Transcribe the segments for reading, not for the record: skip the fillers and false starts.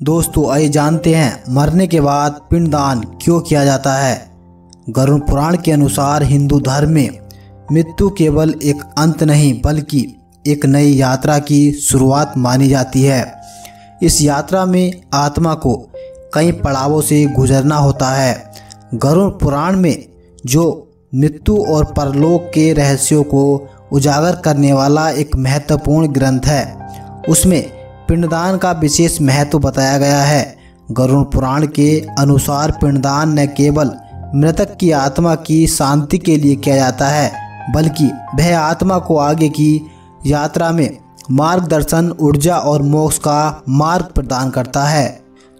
दोस्तों आइए जानते हैं मरने के बाद पिंडदान क्यों किया जाता है। गरुड़ पुराण के अनुसार हिंदू धर्म में मृत्यु केवल एक अंत नहीं बल्कि एक नई यात्रा की शुरुआत मानी जाती है। इस यात्रा में आत्मा को कई पड़ावों से गुजरना होता है। गरुड़ पुराण में जो मृत्यु और परलोक के रहस्यों को उजागर करने वाला एक महत्वपूर्ण ग्रंथ है, उसमें पिंडदान का विशेष महत्व बताया गया है। गरुड़ पुराण के अनुसार पिंडदान न केवल मृतक की आत्मा की शांति के लिए किया जाता है बल्कि वह आत्मा को आगे की यात्रा में मार्गदर्शन, ऊर्जा और मोक्ष का मार्ग प्रदान करता है।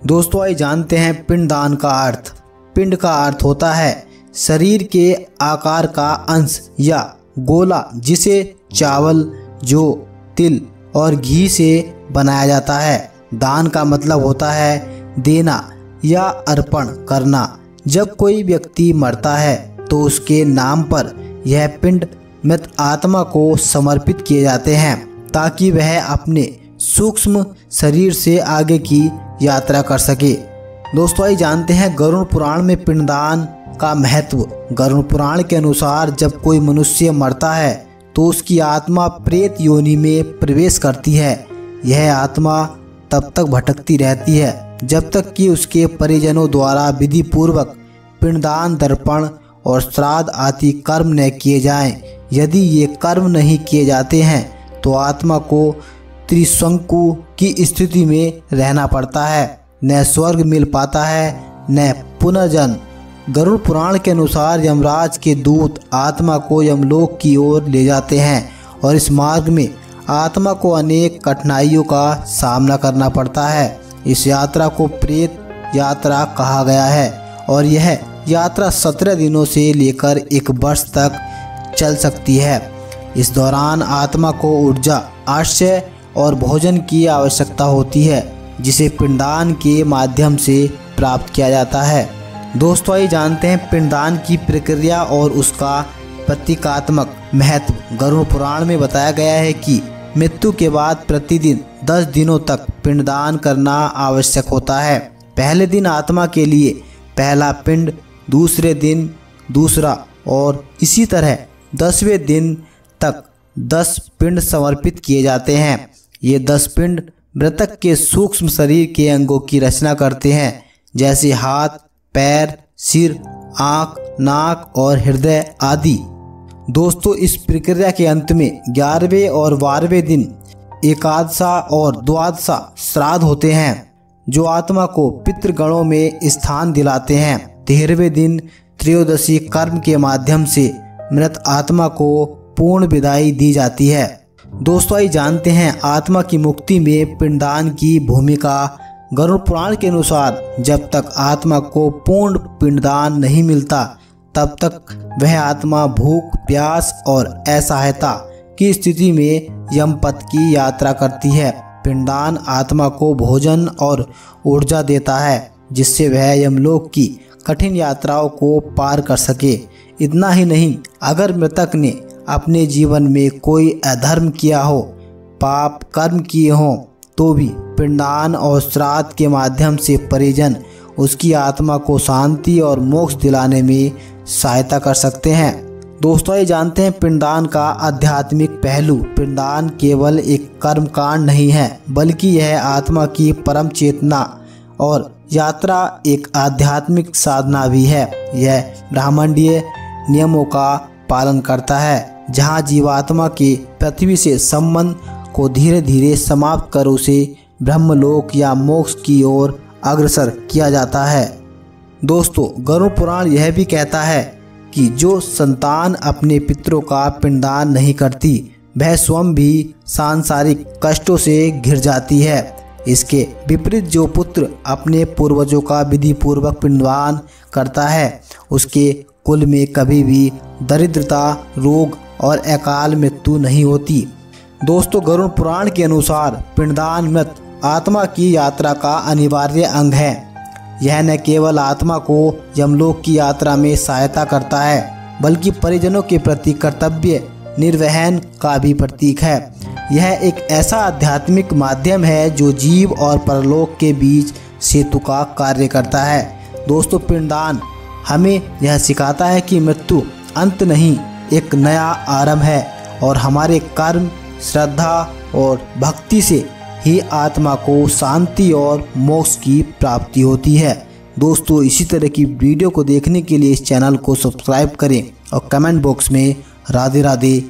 दोस्तों आइए जानते हैं पिंडदान का अर्थ। पिंड का अर्थ होता है शरीर के आकार का अंश या गोला जिसे चावल, जौ, तिल और घी से बनाया जाता है। दान का मतलब होता है देना या अर्पण करना। जब कोई व्यक्ति मरता है तो उसके नाम पर यह पिंड मृत आत्मा को समर्पित किए जाते हैं ताकि वह अपने सूक्ष्म शरीर से आगे की यात्रा कर सके। दोस्तों आइए जानते हैं गरुड़ पुराण में पिंडदान का महत्व। गरुड़ पुराण के अनुसार जब कोई मनुष्य मरता है तो उसकी आत्मा प्रेत योनि में प्रवेश करती है। यह आत्मा तब तक भटकती रहती है जब तक कि उसके परिजनों द्वारा विधि पूर्वक पिंडदान, दर्पण और श्राद्ध आदि कर्म न किए जाएं। यदि ये कर्म नहीं किए जाते हैं तो आत्मा को त्रिशंकु की स्थिति में रहना पड़ता है। न स्वर्ग मिल पाता है न पुनर्जन्म। गरुड़ पुराण के अनुसार यमराज के दूत आत्मा को यमलोक की ओर ले जाते हैं और इस मार्ग में आत्मा को अनेक कठिनाइयों का सामना करना पड़ता है। इस यात्रा को प्रेत यात्रा कहा गया है और यह यात्रा 17 दिनों से लेकर 1 वर्ष तक चल सकती है। इस दौरान आत्मा को ऊर्जा, आश्रय और भोजन की आवश्यकता होती है जिसे पिंडदान के माध्यम से प्राप्त किया जाता है। दोस्तों आइए जानते हैं पिंडदान की प्रक्रिया और उसका प्रतीकात्मक महत्व। गरुड़ पुराण में बताया गया है कि मृत्यु के बाद प्रतिदिन 10 दिनों तक पिंडदान करना आवश्यक होता है। पहले दिन आत्मा के लिए पहला पिंड, दूसरे दिन दूसरा और इसी तरह 10वें दिन तक 10 पिंड समर्पित किए जाते हैं। ये 10 पिंड मृतक के सूक्ष्म शरीर के अंगों की रचना करते हैं जैसे हाथ, पैर, सिर, आँख, नाक और हृदय आदि। दोस्तों इस प्रक्रिया के अंत में 11वें और 12वें दिन एकादशा और द्वादशा श्राद्ध होते हैं जो आत्मा को पितृगणों में स्थान दिलाते हैं। 13वें दिन त्रयोदशी कर्म के माध्यम से मृत आत्मा को पूर्ण विदाई दी जाती है। दोस्तों आइए जानते हैं आत्मा की मुक्ति में पिंडदान की भूमिका। गरुड़ पुराण के अनुसार जब तक आत्मा को पूर्ण पिंडदान नहीं मिलता तब तक वह आत्मा भूख, प्यास और असहायता की स्थिति में यमपथ की यात्रा करती है। पिंडदान आत्मा को भोजन और ऊर्जा देता है जिससे वह यमलोक की कठिन यात्राओं को पार कर सके। इतना ही नहीं, अगर मृतक ने अपने जीवन में कोई अधर्म किया हो, पाप कर्म किए हों तो भी पिंडदान और श्राद्ध के माध्यम से परिजन उसकी आत्मा को शांति और मोक्ष दिलाने में सहायता कर सकते हैं। दोस्तों ये जानते हैं पिंडदान का आध्यात्मिक पहलू। पिंडदान केवल एक कर्म कांड नहीं है बल्कि यह आत्मा की परम चेतना और यात्रा एक आध्यात्मिक साधना भी है। यह ब्रह्मांडीय नियमों का पालन करता है जहां जीवात्मा के पृथ्वी से संबंध को धीरे धीरे समाप्त कर उसे ब्रह्मलोक या मोक्ष की ओर अग्रसर किया जाता है। दोस्तों गरुड़ पुराण यह भी कहता है कि जो संतान अपने पितरों का पिंडदान नहीं करती वह स्वयं भी सांसारिक कष्टों से घिर जाती है। इसके विपरीत जो पुत्र अपने पूर्वजों का विधि पूर्वक पिंडदान करता है उसके कुल में कभी भी दरिद्रता, रोग और अकाल मृत्यु नहीं होती। दोस्तों गरुड़ पुराण के अनुसार पिंडदान मृत आत्मा की यात्रा का अनिवार्य अंग है। यह न केवल आत्मा को यमलोक की यात्रा में सहायता करता है बल्कि परिजनों के प्रति कर्तव्य निर्वहन का भी प्रतीक है। यह एक ऐसा आध्यात्मिक माध्यम है जो जीव और परलोक के बीच सेतु का कार्य करता है। दोस्तों, पिंडदान हमें यह सिखाता है कि मृत्यु अंत नहीं, एक नया आरंभ है और हमारे कर्म, श्रद्धा और भक्ति से ही आत्मा को शांति और मोक्ष की प्राप्ति होती है। दोस्तों, इसी तरह की वीडियो को देखने के लिए इस चैनल को सब्सक्राइब करें और कमेंट बॉक्स में राधे राधे